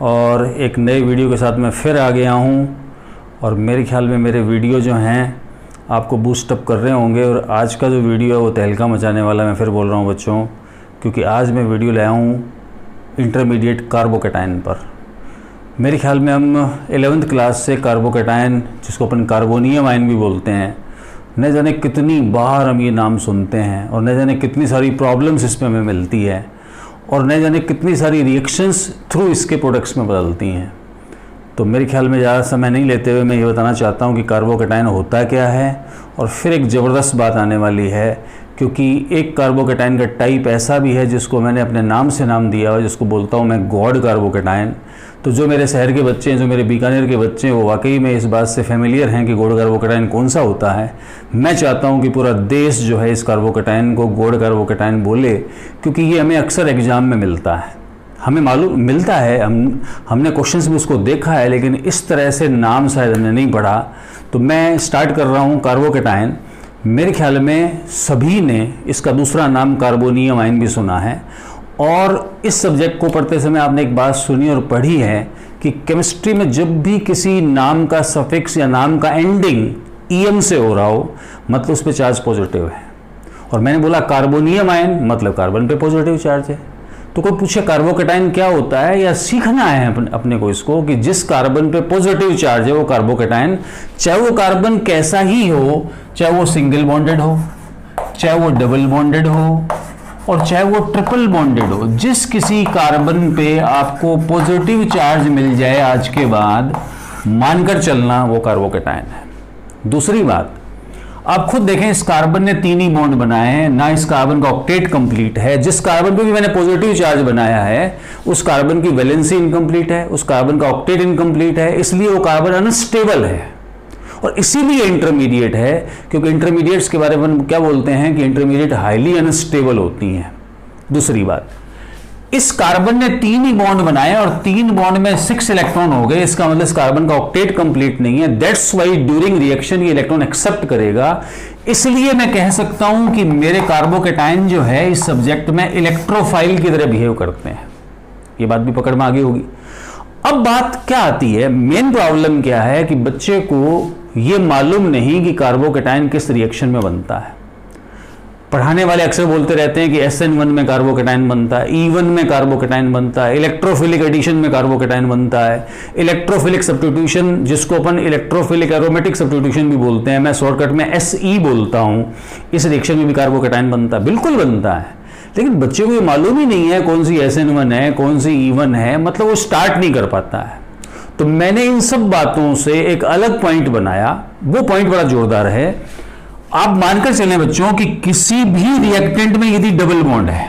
और एक नए वीडियो के साथ मैं फिर आ गया हूँ और मेरे ख्याल में मेरे वीडियो जो हैं आपको बूस्टअप कर रहे होंगे। और आज का जो वीडियो है वो तहलका मचाने वाला, मैं फिर बोल रहा हूँ बच्चों, क्योंकि आज मैं वीडियो लाया हूँ इंटरमीडिएट कार्बोकैटायन पर। मेरे ख्याल में हम 11th क्लास से कार्बोकैटायन, जिसको अपन कार्बोनियम आयन भी बोलते हैं, न जाने कितनी बार हम ये नाम सुनते हैं और न जाने कितनी सारी प्रॉब्लम्स इसमें हमें मिलती है और न जाने कितनी सारी रिएक्शंस थ्रू इसके प्रोडक्ट्स में बदलती हैं। तो मेरे ख्याल में ज़्यादा समय नहीं लेते हुए मैं ये बताना चाहता हूँ कि कार्बोकैटायन होता क्या है। और फिर एक ज़बरदस्त बात आने वाली है, क्योंकि एक कार्बोकैटायन का टाइप ऐसा भी है जिसको मैंने अपने नाम से नाम दिया हुआ, जिसको बोलता हूँ मैं गॉड कार्बोकैटायन। तो जो मेरे शहर के बच्चे हैं, जो मेरे बीकानेर के बच्चे हैं, वो वाकई में इस बात से फेमिलियर हैं कि गॉड कार्बोकैटायन कौन सा होता है। मैं चाहता हूं कि पूरा देश जो है इस कार्बोकैटायन को गॉड कार्बोकैटायन बोले, क्योंकि ये हमें अक्सर एग्जाम में मिलता है, हमें मालूम मिलता है, हमने क्वेश्चंस में उसको देखा है, लेकिन इस तरह से नाम शायद हमने नहीं पढ़ा। तो मैं स्टार्ट कर रहा हूँ कार्बोकैटायन। मेरे ख्याल में सभी ने इसका दूसरा नाम कार्बोनियम आयन भी सुना है। और इस सब्जेक्ट को पढ़ते समय आपने एक बात सुनी और पढ़ी है कि केमिस्ट्री में जब भी किसी नाम का सफिक्स या नाम का एंडिंग ईएम से हो रहा हो, मतलब उस पर चार्ज पॉजिटिव है। और मैंने बोला कार्बोनियम आयन मतलब कार्बन पे पॉजिटिव चार्ज है। तो कोई पूछे कार्बोकैटायन क्या होता है, या सीखना है अपने को इसको कि जिस कार्बन पे पॉजिटिव चार्ज है वो कार्बोकैटायन, चाहे वो कार्बन कैसा ही हो, चाहे वो सिंगल बॉन्डेड हो, चाहे वो डबल बॉन्डेड हो, और चाहे वो ट्रिपल बॉन्डेड हो, जिस किसी कार्बन पे आपको पॉजिटिव चार्ज मिल जाए आज के बाद, मानकर चलना वो कार्बोकैटायन है। दूसरी बात, आप खुद देखें, इस कार्बन ने 3 ही बॉन्ड बनाए हैं, ना इस कार्बन का ऑक्टेट कंप्लीट है। जिस कार्बन पे भी मैंने पॉजिटिव चार्ज बनाया है उस कार्बन की वैलेंसी इनकम्प्लीट है, उस कार्बन का ऑक्टेट इनकम्प्लीट है, इसलिए वो कार्बन अनस्टेबल है और इसीलिए इंटरमीडिएट है। क्योंकि इंटरमीडिएट्स के बारे में हम क्या बोलते हैं कि इंटरमीडिएट हाईली अनस्टेबल होती हैं। दूसरी बात, इस कार्बन ने 3 ही बॉन्ड बनाए और 3 बॉन्ड में 6 इलेक्ट्रॉन हो गए। इसका मतलब इस कार्बन का ऑक्टेट कंप्लीट नहीं है। दैट्स वाई ड्यूरिंग रिएक्शन ये इलेक्ट्रॉन एक्सेप्ट करेगा। इसलिए मैं कह सकता हूं कि मेरे कार्बोकैटायन जो है इस सब्जेक्ट में इलेक्ट्रोफाइल की तरह बिहेव करते हैं। ये बात भी पकड़ में आगे होगी। अब बात क्या आती है, मेन प्रॉब्लम क्या है कि बच्चे को ये मालूम नहीं कि कार्बोकैटायन किस रिएक्शन में बनता है। पढ़ाने वाले अक्सर बोलते रहते हैं कि SN1 में कार्बोकैटायन बनता है, E1 में कार्बोकैटायन बनता है, इलेक्ट्रोफिलिक एडिशन में कार्बोकैटायन बनता है, इलेक्ट्रोफिलिक सब्स्टिट्यूशन, जिसको अपन इलेक्ट्रोफिलिक एरोमेटिक सब्स्टिट्यूशन भी बोलते हैं, मैं शॉर्टकट में SE बोलता हूं, इस रिएक्शन में भी कार्बोकैटायन बनता है। बिल्कुल बनता है, लेकिन बच्चे को ये मालूम ही नहीं है कौन सी SN1 है, कौन सी E1 है, मतलब वो स्टार्ट नहीं कर पाता है। तो मैंने इन सब बातों से एक अलग पॉइंट बनाया। वो पॉइंट बड़ा जोरदार है। आप मानकर चलें बच्चों कि किसी भी रिएक्टेंट में यदि डबल बॉन्ड है,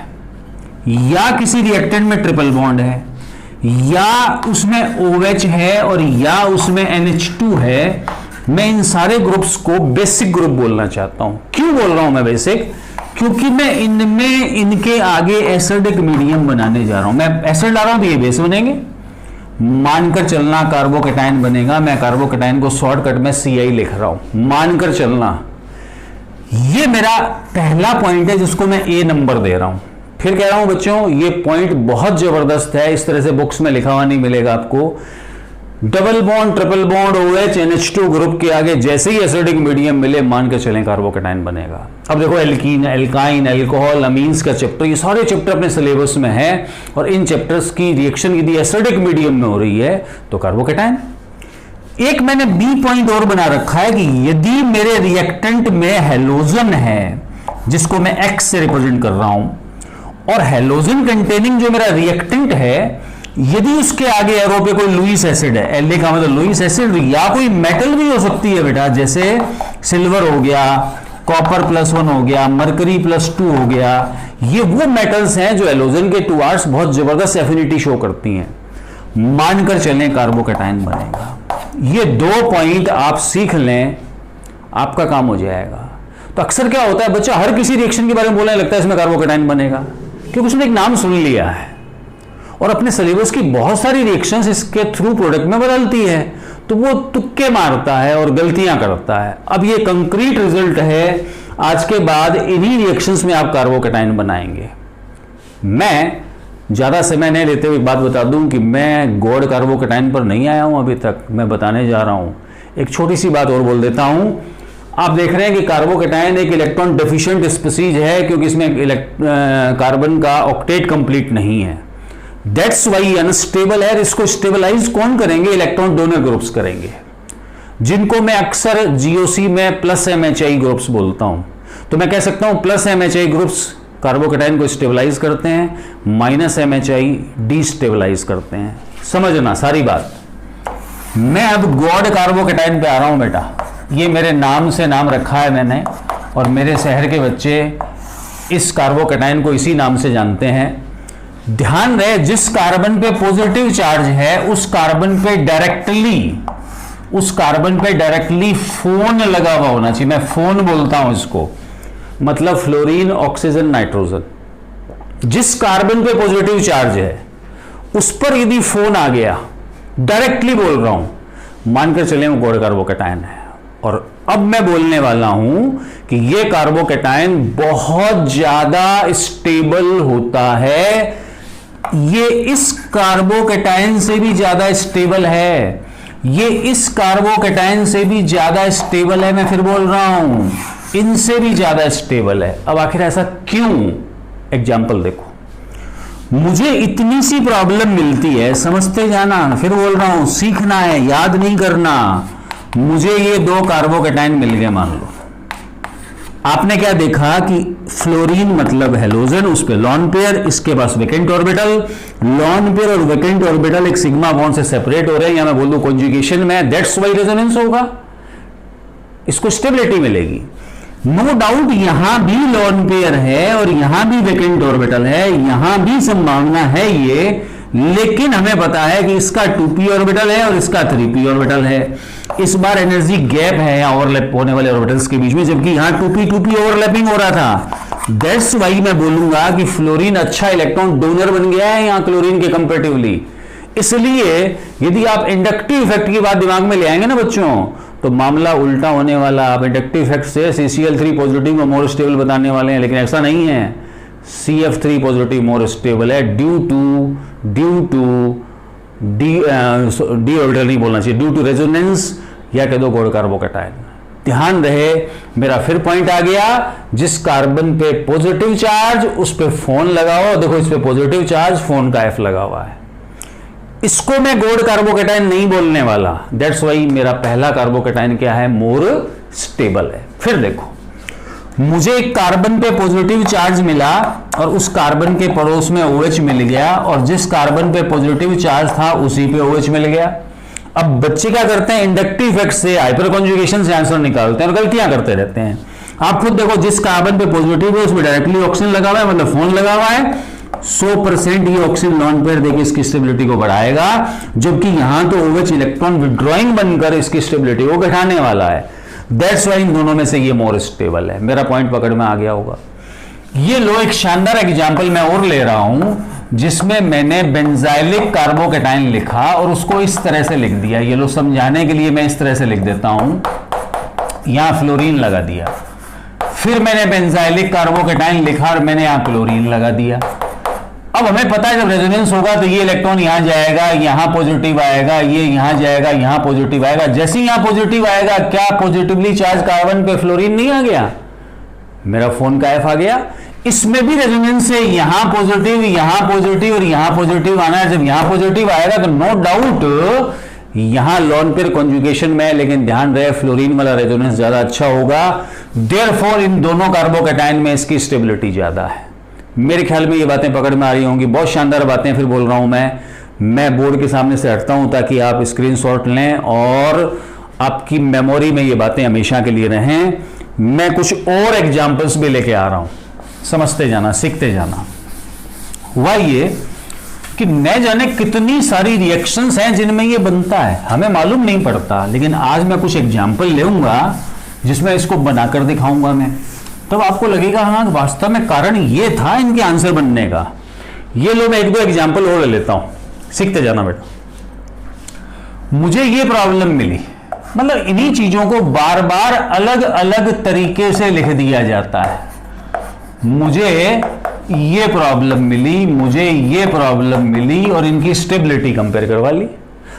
या किसी रिएक्टेंट में ट्रिपल बॉन्ड है, या उसमें OH है और या उसमें NH2 है, मैं इन सारे ग्रुप्स को बेसिक ग्रुप बोलना चाहता हूं। क्यों बोल रहा हूं मैं बेसिक? क्योंकि मैं इनमें इनके आगे एसिडिक मीडियम बनाने जा रहा हूं। मैं एसिड ला रहा हूं तो ये बेस बनेंगे, मानकर चलना कार्बोकैटायन बनेगा। मैं कार्बोकैटायन को शॉर्टकट में CI लिख रहा हूं, मानकर चलना। ये मेरा पहला पॉइंट है जिसको मैं A नंबर दे रहा हूं। फिर कह रहा हूं बच्चों, ये पॉइंट बहुत जबरदस्त है, इस तरह से बुक्स में लिखा हुआ नहीं मिलेगा आपको। Double bond, triple bond, OH, NH2 group के आगे जैसे ही एसिडिक मीडियम मिले, मान के चलें कार्बोकैटायन बनेगा। अब देखो, एल्कीन, एल्काइन, अल्कोहल, अमीन्स का चैप्टर, ये सारे चैप्टर अपने सिलेबस में है। और इन चैप्टर्स की रिएक्शन यदि एसिडिक मीडियम में हो रही है तो कार्बोकैटायन। एक मैंने B पॉइंट और बना रखा है कि यदि मेरे रिएक्टेंट में हेलोजन है, जिसको मैं X से रिप्रेजेंट कर रहा हूं, और हेलोजन कंटेनिंग जो मेरा रिएक्टेंट है, यदि उसके आगे एरो पे कोई लुईस एसिड है, La का मतलब लुईस एसिड, या कोई मेटल भी हो सकती है बेटा, जैसे सिल्वर हो गया, कॉपर +1 हो गया, मरकरी +2 हो गया, ये वो मेटल्स हैं जो हेलोजन के टुवार्ड्स बहुत जबरदस्त एफिनिटी शो करती हैं। मानकर चलें कार्बोकैटायन बनेगा। ये 2 पॉइंट आप सीख लें, आपका काम हो जाएगा। तो अक्सर क्या होता है, बच्चा हर किसी रिएक्शन के बारे में बोलने लगता है इसमें कार्बोकैटायन बनेगा, क्योंकि उसने एक नाम सुन लिया है और अपने सिलेबस की बहुत सारी रिएक्शंस इसके थ्रू प्रोडक्ट में बदलती है, तो वो तुक्के मारता है और गलतियां करता है। अब ये कंक्रीट रिजल्ट है आज के बाद इन्हीं रिएक्शंस में आप कार्बोकैटायन बनाएंगे। मैं ज़्यादा समय नहीं लेते हुए एक बात बता दूं कि मैं गॉड कार्बोकैटायन पर नहीं आया हूं अभी तक, मैं बताने जा रहा हूं। एक छोटी सी बात और बोल देता हूं। आप देख रहे हैं कि कार्बोकैटायन एक इलेक्ट्रॉन डेफिशिएंट स्पीसीज है क्योंकि इसमें कार्बन का ऑक्टेट कंप्लीट नहीं है। दैट्स वाई अनस्टेबल है। इसको स्टेबलाइज कौन करेंगे? इलेक्ट्रॉन डोनर ग्रुप्स करेंगे, जिनको मैं अक्सर जीओसी में प्लस MHI ग्रुप्स बोलता हूं। तो मैं कह सकता हूं प्लस MHI ग्रुप्स कार्बोकैटायन को स्टेबलाइज करते हैं, माइनस MHI डिस्टेबलाइज करते हैं। समझना सारी बात। मैं अब गॉड कार्बोकैटायन पे आ रहा हूं बेटा। ये मेरे नाम से नाम रखा है मैंने, और मेरे शहर के बच्चे इस कार्बोकैटायन को इसी नाम से जानते हैं। ध्यान रहे, जिस कार्बन पे पॉजिटिव चार्ज है उस कार्बन पे डायरेक्टली फोन लगा हुआ होना चाहिए। मैं फोन बोलता हूं इसको, मतलब फ्लोरीन, ऑक्सीजन, नाइट्रोजन। जिस कार्बन पे पॉजिटिव चार्ज है उस पर यदि फोन आ गया, डायरेक्टली बोल रहा हूं, मानकर चले वो गॉड कार्बोकैटायन है। और अब मैं बोलने वाला हूं कि ये कार्बोकैटायन बहुत ज्यादा स्टेबल होता है। ये इस कार्बोकैटायन से भी ज्यादा स्टेबल है। ये इस कार्बोकैटायन से भी ज्यादा स्टेबल है। मैं फिर बोल रहा हूं, इनसे भी ज्यादा स्टेबल है। अब आखिर ऐसा क्यों? एग्जाम्पल देखो। मुझे इतनी सी प्रॉब्लम मिलती है, समझते जाना, फिर बोल रहा हूं, सीखना है, याद नहीं करना। मुझे ये 2 कार्बोकैटायन मिल गए, मान लो। आपने क्या देखा कि फ्लोरीन मतलब हेलोजन, उस पे लॉन पेयर, इसके पास वेकेंट ऑर्बिटल। लॉन पेयर और वेकेंट ऑर्बिटल एक सिग्मा बॉन्ड से सेपरेट हो रहे हैं, या मैं बोल दूं कॉन्जुगेशन में, दैट्स वाई रेजोनेंस होगा, इसको स्टेबिलिटी मिलेगी। नो डाउट यहां भी लॉन पेयर है और यहां भी वेकेंट ऑर्बिटल है, यहां भी संभावना है ये, लेकिन हमें पता है कि इसका 2p ऑर्बिटल है और इसका 3p ऑर्बिटल है। इस बार एनर्जी गैप है यहां ओवरलैप होने वाले ऑर्बिटल्स के बीच में, जबकि यहां 2p ओवरलैपिंग हो रहा था। दैट्स वाई मैं बोलूंगा कि फ्लोरीन अच्छा इलेक्ट्रॉन डोनर बन गया है यहां क्लोरीन के कंपैरेटिवली। इसलिए यदि आप इंडक्टिव इफेक्ट की बात दिमाग में ले आएंगे ना बच्चों, तो मामला उल्टा होने वाला। आप इंडक्टिव इफेक्ट से CCl3 पॉजिटिव को मोर स्टेबल बताने वाले हैं, लेकिन ऐसा नहीं है। CF3 पॉजिटिव मोर स्टेबल है ड्यू टू डी ऑर्बिटल नहीं बोलना चाहिए, ड्यू टू रेजोनेंस, या कह दो गॉड कार्बोकैटायन। ध्यान रहे, मेरा फिर पॉइंट आ गया, जिस कार्बन पे पॉजिटिव चार्ज उस पे फोन लगाओ। देखो इस पे पॉजिटिव चार्ज, फोन का F लगा हुआ है। इसको मैं गॉड कार्बोकैटायन नहीं बोलने वाला। दैट्स वाई मेरा पहला कार्बोकैटायन क्या है? मोर स्टेबल है। फिर देखो, मुझे एक कार्बन पे पॉजिटिव चार्ज मिला और उस कार्बन के पड़ोस में OH मिल गया, और जिस कार्बन पे पॉजिटिव चार्ज था उसी पे OH मिल गया। अब बच्चे क्या करते हैं? इंडक्टिव इफेक्ट से, हाइपर कॉन्जुगेशन से आंसर निकालते हैं और गलतियां करते रहते हैं। आप खुद देखो, जिस कार्बन पे पॉजिटिव है उसमें डायरेक्टली ऑक्सीजन लगा हुआ है, मतलब फोन लगा हुआ है। 100% ये ऑक्सीजन लॉन पेयर देके इसकी स्टेबिलिटी को बढ़ाएगा, जबकि यहां तो OH इलेक्ट्रॉन विड्रॉइंग बनकर इसकी स्टेबिलिटी को घटाने वाला है। दैट्स वाई इन दोनों में से ये मोर स्टेबल है। मेरा पॉइंट पकड़ में आ गया होगा। ये लो, एक शानदार एग्जांपल मैं और ले रहा हूं, जिसमें मैंने बेंजाइलिक कार्बोकैटायन लिखा और उसको इस तरह से लिख दिया। ये लो, समझाने के लिए मैं इस तरह से लिख देता हूं, यहां फ्लोरीन लगा दिया, फिर मैंने बेंजाइलिक कार्बोकैटायन लिखा और मैंने यहां क्लोरीन लगा दिया। अब हमें पता है जब रेजोनेंस होगा तो ये इलेक्ट्रॉन यहां जाएगा, यहां पॉजिटिव आएगा, ये यहां जाएगा, यहां पॉजिटिव आएगा। जैसे ही यहां पॉजिटिव आएगा, क्या पॉजिटिवली चार्ज कार्बन पे फ्लोरीन नहीं आ गया? मेरा फोन का F आ गया। इसमें भी रेजोनेंस से यहां पॉजिटिव और यहां पॉजिटिव आना है। जब यहां पॉजिटिव आएगा तो नो डाउट यहां लॉन पेयर कॉन्जुगेशन में है, लेकिन ध्यान रहे फ्लोरीन वाला रेजोनेंस ज्यादा अच्छा होगा। देयरफॉर इन दोनों कार्बोकैटायन में इसकी स्टेबिलिटी ज्यादा है। मेरे ख्याल में ये बातें पकड़ में आ रही होंगी। बहुत शानदार बातें फिर बोल रहा हूं मैं बोर्ड के सामने से हटता हूं ताकि आप स्क्रीनशॉट लें और आपकी मेमोरी में ये बातें हमेशा के लिए रहें। मैं कुछ और एग्जाम्पल्स भी लेके आ रहा हूं, समझते जाना, सीखते जाना। हुआ ये कि न जाने कितनी सारी रिएक्शंस हैं जिनमें ये बनता है, हमें मालूम नहीं पड़ता। लेकिन आज मैं कुछ एग्जाम्पल लेऊंगा जिसमें इसको बनाकर दिखाऊंगा मैं, तब आपको लगेगा हाँ वास्तव में कारण ये था इनके आंसर बनने का। ये लो, मैं 1-2 एग्जाम्पल और ले लेता हूं, सीखते जाना बेटा। मुझे ये प्रॉब्लम मिली, मतलब इन्हीं चीजों को बार बार अलग अलग तरीके से लिख दिया जाता है। मुझे ये प्रॉब्लम मिली, मुझे ये प्रॉब्लम मिली, और इनकी स्टेबिलिटी कंपेयर करवा ली।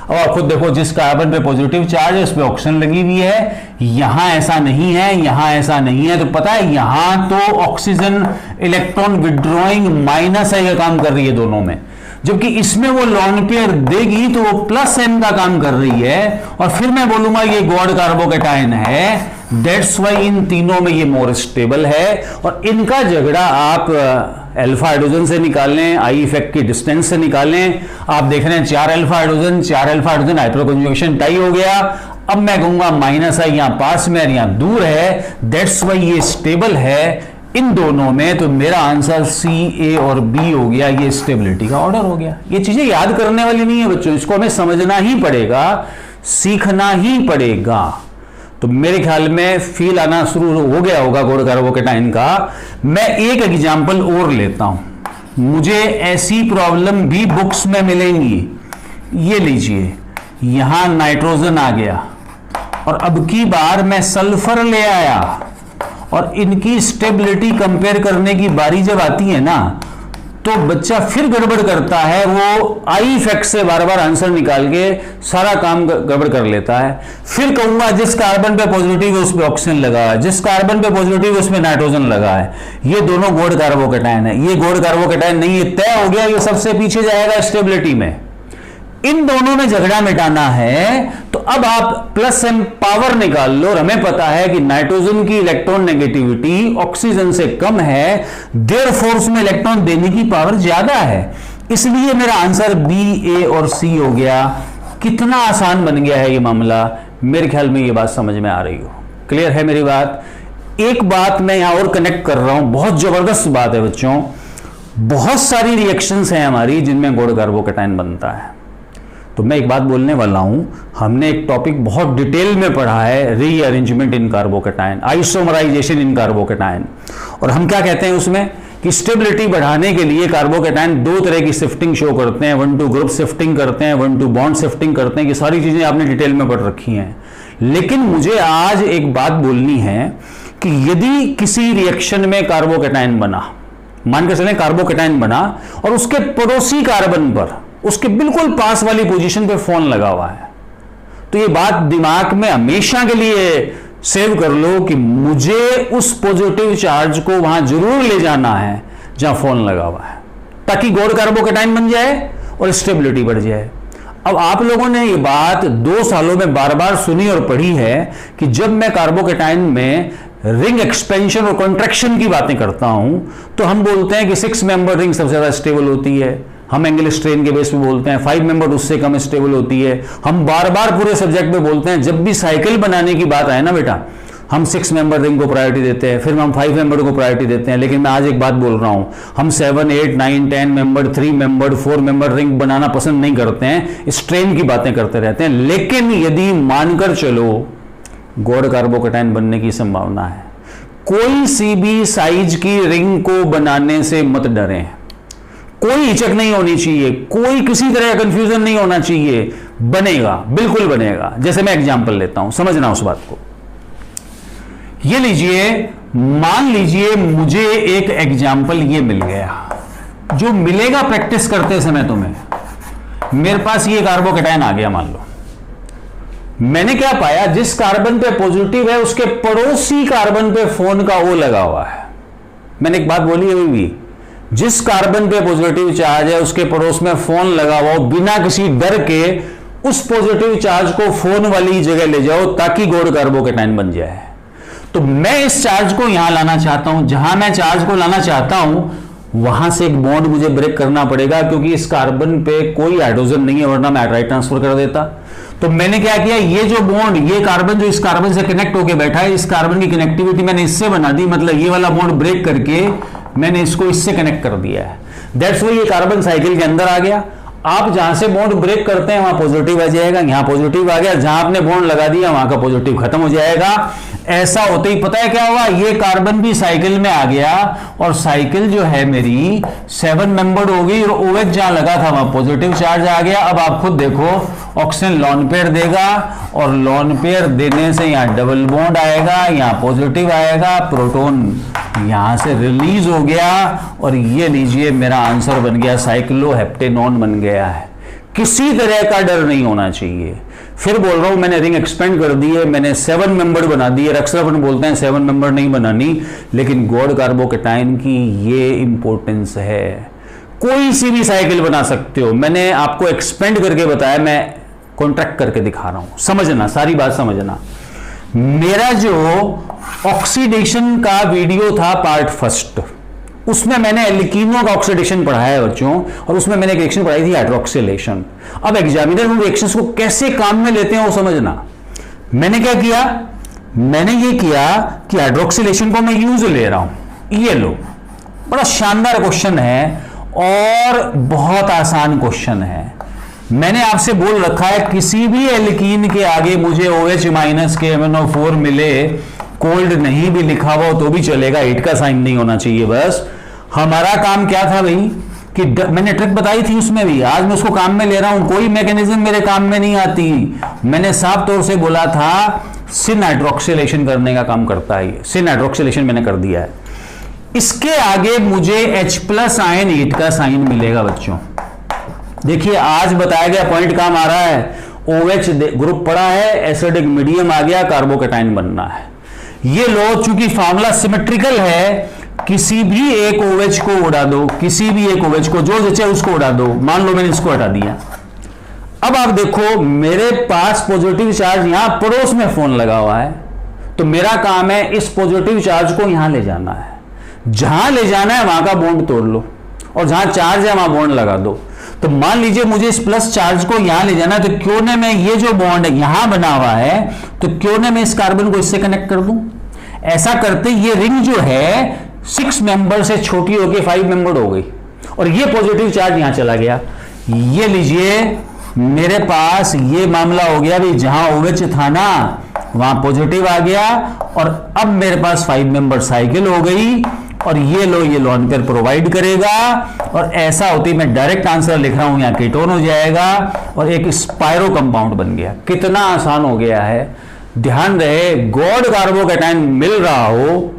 अब आप खुद देखो, जिस कार्बन पे पॉजिटिव चार्ज है उस पे ऑक्सीजन लगी हुई है, यहां ऐसा नहीं है, यहां ऐसा नहीं है। तो पता है यहां तो ऑक्सीजन इलेक्ट्रॉन विड्रॉइंग माइनस है, यह काम कर रही है दोनों में, जबकि इसमें वो लॉन पेयर देगी तो वो प्लस एन का काम कर रही है। और फिर मैं बोलूंगा ये गॉड कार्बोकेटाइन है, दैट्स वाई इन तीनों में ये मोर स्टेबल है। और इनका झगड़ा आप अल्फा हाइड्रोजन से निकालें, आई इफेक्ट की डिस्टेंस से निकालें। आप देख रहे हैं 4 अल्फा हाइड्रोजन हाइड्रोकंजुगेशन टाई हो गया। अब मैं कहूंगा माइनस है यहां पास में, यहां दूर है, दैट्स वाई ये स्टेबल है इन दोनों में। तो मेरा आंसर सी, ए और बी हो गया, ये स्टेबिलिटी का ऑर्डर हो गया। ये चीजें याद करने वाली नहीं है बच्चों, इसको हमें समझना ही पड़ेगा, सीखना ही पड़ेगा। तो मेरे ख्याल में फील आना शुरू हो गया होगा गॉड कार्बोकेटाइन का। मैं एक एग्जांपल और लेता हूं, मुझे ऐसी प्रॉब्लम भी बुक्स में मिलेंगी। ये लीजिए, यहां नाइट्रोजन आ गया और अब की बार मैं सल्फर ले आया, और इनकी स्टेबिलिटी कंपेयर करने की बारी जब आती है ना, तो बच्चा फिर गड़बड़ करता है, वो आई इफेक्ट से बार बार आंसर निकाल के सारा काम गड़बड़ कर लेता है। फिर कहूंगा जिस कार्बन पे पॉजिटिव है उस पे ऑक्सीजन लगा है, जिस कार्बन पे पॉजिटिव है उसमें नाइट्रोजन लगा है, ये दोनों गॉड कार्बोकेटाइन है। ये गॉड कार्बोकेटाइन नहीं, ये तय हो गया, ये सबसे पीछे जाएगा स्टेबिलिटी में। इन दोनों में झगड़ा मिटाना है, तो अब आप प्लस एम पावर निकाल लो। और हमें पता है कि नाइट्रोजन की इलेक्ट्रॉन नेगेटिविटी ऑक्सीजन से कम है, देयरफॉर उसमें इलेक्ट्रॉन देने की पावर ज्यादा है। इसलिए मेरा आंसर बी, ए और सी हो गया। कितना आसान बन गया है ये मामला। मेरे ख्याल में ये बात समझ में आ रही हो, क्लियर है मेरी बात। एक बात मैं यहां और कनेक्ट कर रहा हूं, बहुत जबरदस्त बात है बच्चों। बहुत सारी रिएक्शंस हैं हमारी जिनमें गॉड कार्बोकेटाइन बनता है। तो मैं एक बात बोलने वाला हूं, हमने एक टॉपिक बहुत डिटेल में पढ़ा है, रीअरेंजमेंट इन कार्बोकेटाइन, आइसोमराइजेशन इन कार्बोकेटाइन। और हम क्या कहते हैं उसमें कि स्टेबिलिटी बढ़ाने के लिए कार्बोकेटाइन 2 तरह की शिफ्टिंग शो करते हैं, 1 to ग्रुप शिफ्टिंग करते हैं, 1 to बॉन्ड शिफ्टिंग करते हैं। ये सारी चीजें आपने डिटेल में पढ़ रखी हैं। लेकिन मुझे आज एक बात बोलनी है कि यदि किसी रिएक्शन में कार्बोकेटाइन बना, मान के चलें कार्बोकेटाइन बना, और उसके पड़ोसी कार्बन पर, उसके बिल्कुल पास वाली पोजीशन पे फोन लगा हुआ है, तो ये बात दिमाग में हमेशा के लिए सेव कर लो कि मुझे उस पॉजिटिव चार्ज को वहां जरूर ले जाना है जहां फोन लगा हुआ है, ताकि गॉड कार्बोकेटाइन बन जाए और स्टेबिलिटी बढ़ जाए। अब आप लोगों ने ये बात 2 सालों में बार बार सुनी और पढ़ी है कि जब मैं कार्बोकेटाइन में रिंग एक्सपेंशन और कॉन्ट्रैक्शन की बातें करता हूं, तो हम बोलते हैं कि 6 मेंबर रिंग सबसे ज्यादा स्टेबल होती है। हम एंगल स्ट्रेन के बेस पे बोलते हैं 5 मेंबर उससे कम स्टेबल होती है। हम बार बार पूरे सब्जेक्ट में बोलते हैं, जब भी साइकिल बनाने की बात आए ना बेटा, हम 6 मेंबर रिंग को प्रायोरिटी देते हैं, फिर हम 5 मेंबर को प्रायोरिटी देते हैं। लेकिन मैं आज एक बात बोल रहा हूं, हम 7, 8, 9, 10 मेंबर, 3 मेंबर, 4 मेंबर रिंग बनाना पसंद नहीं करते हैं, स्ट्रेन की बातें करते रहते हैं। लेकिन यदि मानकर चलो गॉड कार्बोकेटाइन बनने की संभावना है, कोई सी भी साइज की रिंग को बनाने से मत डरें, कोई हिचक नहीं होनी चाहिए, कोई किसी तरह का कंफ्यूजन नहीं होना चाहिए, बनेगा, बिल्कुल बनेगा। जैसे मैं एग्जांपल लेता हूं, समझना उस बात को। ये लीजिए, मान लीजिए मुझे एक एग्जांपल ये मिल गया, जो मिलेगा प्रैक्टिस करते समय तुम्हें। मेरे पास ये कार्बोकेटाइन आ गया, मान लो। मैंने क्या पाया, जिस कार्बन पे पॉजिटिव है उसके पड़ोसी कार्बन पे फोन का ओ लगा हुआ है। मैंने एक बात बोली अभी भी, जिस कार्बन पे पॉजिटिव चार्ज है उसके पड़ोस में फोन लगा हुआ हो, बिना किसी डर के उस पॉजिटिव चार्ज को फोन वाली जगह ले जाओ ताकि गॉड कार्बोकेटाइन बन जाए। तो मैं इस चार्ज को यहां लाना चाहता हूं, जहां मैं चार्ज को लाना चाहता हूं वहां से एक बॉन्ड मुझे ब्रेक करना पड़ेगा, क्योंकि इस कार्बन पे कोई हाइड्रोजन नहीं है, वरना मैं हाइड्राइड ट्रांसफर कर देता। तो मैंने क्या किया, ये जो बॉन्ड, ये कार्बन जो इस कार्बन से कनेक्ट होकर बैठा है, इस कार्बन की कनेक्टिविटी मैंने इससे बना दी, मतलब ये वाला बॉन्ड ब्रेक करके मैंने इसको इससे कनेक्ट कर दिया है। दैट्स व्हाई ये कार्बन साइकिल के अंदर आ गया। आप जहां से बॉन्ड ब्रेक करते हैं वहां पॉजिटिव आ जाएगा, यहां पॉजिटिव आ गया, जहां आपने बॉन्ड लगा दिया वहां का पॉजिटिव खत्म हो जाएगा। ऐसा होते ही पता है क्या हुआ, ये कार्बन भी साइकिल में आ गया और साइकिल जो है मेरी 7 मेंबर्ड हो गई और OH जहां लगा था वहां पॉजिटिव चार्ज आ गया। अब आप खुद देखो, ऑक्सीजन लॉन पेयर देगा और लॉन पेयर देने से यहां डबल बॉन्ड आएगा, यहां पॉजिटिव आएगा, प्रोटॉन यहां से रिलीज हो गया और ये लीजिए मेरा आंसर बन गया, साइक्लोहेप्टेनॉन बन गया है। किसी तरह का डर नहीं होना चाहिए। फिर बोल रहा हूं, मैंने रिंग एक्सपेंड कर दी है, मैंने 7 मेंबर बना दी है। अक्सर अपन बोलते हैं 7 मेंबर नहीं बनानी, लेकिन गॉड कार्बोकेटाइन की ये इंपॉर्टेंस है। कोई सी भी साइकिल बना सकते हो, मैंने आपको एक्सपेंड करके बताया, मैं कॉन्ट्रैक्ट करके दिखा रहा हूं। समझना, सारी बात समझना। मेरा जो ऑक्सीडेशन का वीडियो था पार्ट फर्स्ट, उसमें मैंने एल्कीनों का ऑक्सीडेशन पढ़ाया है बच्चों, और उसमें मैंने एक रिएक्शन पढ़ाई थी हाइड्रोक्सिलेशन। अब एग्जामिनर उन रिएक्शंस को कैसे काम में लेते हैं वो समझना। मैंने क्या किया, मैंने ये किया कि हाइड्रोक्सिलेशन को मैं यूज ले रहा हूं। ये लो, बड़ा शानदार क्वेश्चन है और बहुत आसान क्वेश्चन है। मैंने आपसे बोल रखा है किसी भी एल्कीन के आगे मुझे OH माइनस के MnO4 मिले, कोल्ड नहीं भी लिखा हुआ तो भी चलेगा, 8 का साइन नहीं होना चाहिए। बस हमारा काम क्या था भाई, कि मैंने ट्रिक बताई थी उसमें भी, आज मैं उसको काम में ले रहा हूं। कोई मैकेनिज्म मेरे काम में नहीं आती। मैंने साफ तौर से बोला था सिन हाइड्रोक्सिलेशन करने का काम करता है। सिन हाइड्रोक्सिलेशन मैंने कर दिया है। इसके आगे मुझे H+ आयन 8 का साइन मिलेगा बच्चों। देखिए आज बताया गया पॉइंट काम आ रहा है। OH ग्रुप पड़ा है, एसिडिक मीडियम आ गया, कार्बोकेटाइन बनना है। ये लो, चूंकि फार्मूला सिमेट्रिकल है, किसी भी एक OH को उड़ा दो, किसी भी एक OH को, जो जचे उसको उड़ा दो। मान लो मैंने इसको हटा दिया। अब आप देखो मेरे पास पॉजिटिव चार्ज यहां पड़ोस में फोन लगा हुआ है, तो मेरा काम है इस पॉजिटिव चार्ज को यहां ले जाना है। जहां ले जाना है वहां का बॉन्ड तोड़ लो और जहां चार्ज है वहां बॉन्ड लगा दो। तो मान लीजिए मुझे इस प्लस चार्ज को यहां ले जाना है, तो क्यों न मैं ये जो बॉन्ड है यहां बना हुआ है, तो क्यों न मैं इस कार्बन को इससे कनेक्ट कर दूं। ऐसा करते ये रिंग जो है 6 मेंबर से छोटी होकर 5 मेंबर हो गई और ये पॉजिटिव चार्ज यहां चला गया। ये लीजिए मेरे पास ये मामला हो गया भी, जहां OH था ना वहां पॉजिटिव आ गया और अब मेरे पास 5 मेंबर साइकिल हो गई और ये लो, ये लॉन पेयर प्रोवाइड करेगा और ऐसा होती मैं डायरेक्ट आंसर लिख रहा हूं, यहां कीटोन हो जाएगा और एक स्पायरो कंपाउंड बन गया। कितना आसान हो गया है। ध्यान रहे, गॉड कार्बोकेटाइन मिल रहा हो,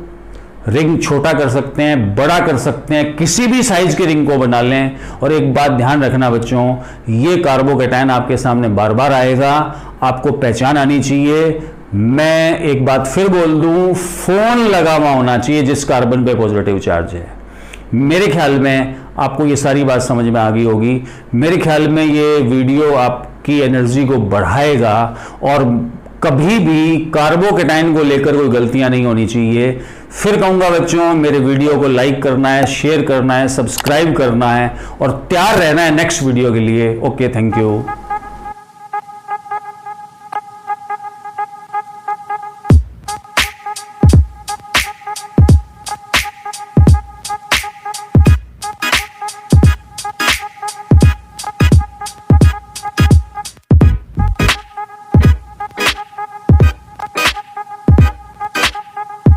रिंग छोटा कर सकते हैं, बड़ा कर सकते हैं, किसी भी साइज के रिंग को बना लें। और एक बात ध्यान रखना बच्चों, ये कार्बोकेटाइन आपके सामने बार बार आएगा, आपको पहचान आनी चाहिए। मैं एक बात फिर बोल दूं, फोन लगा हुआ होना चाहिए जिस कार्बन पे पॉजिटिव चार्ज है। मेरे ख्याल में आपको ये सारी बात समझ में आ गई होगी। मेरे ख्याल में ये वीडियो आपकी एनर्जी को बढ़ाएगा और कभी भी कार्बोकेटाइन को लेकर कोई गलतियां नहीं होनी चाहिए। फिर कहूंगा बच्चों, मेरे वीडियो को लाइक करना है, शेयर करना है, सब्सक्राइब करना है और तैयार रहना है नेक्स्ट वीडियो के लिए। Okay, thank you.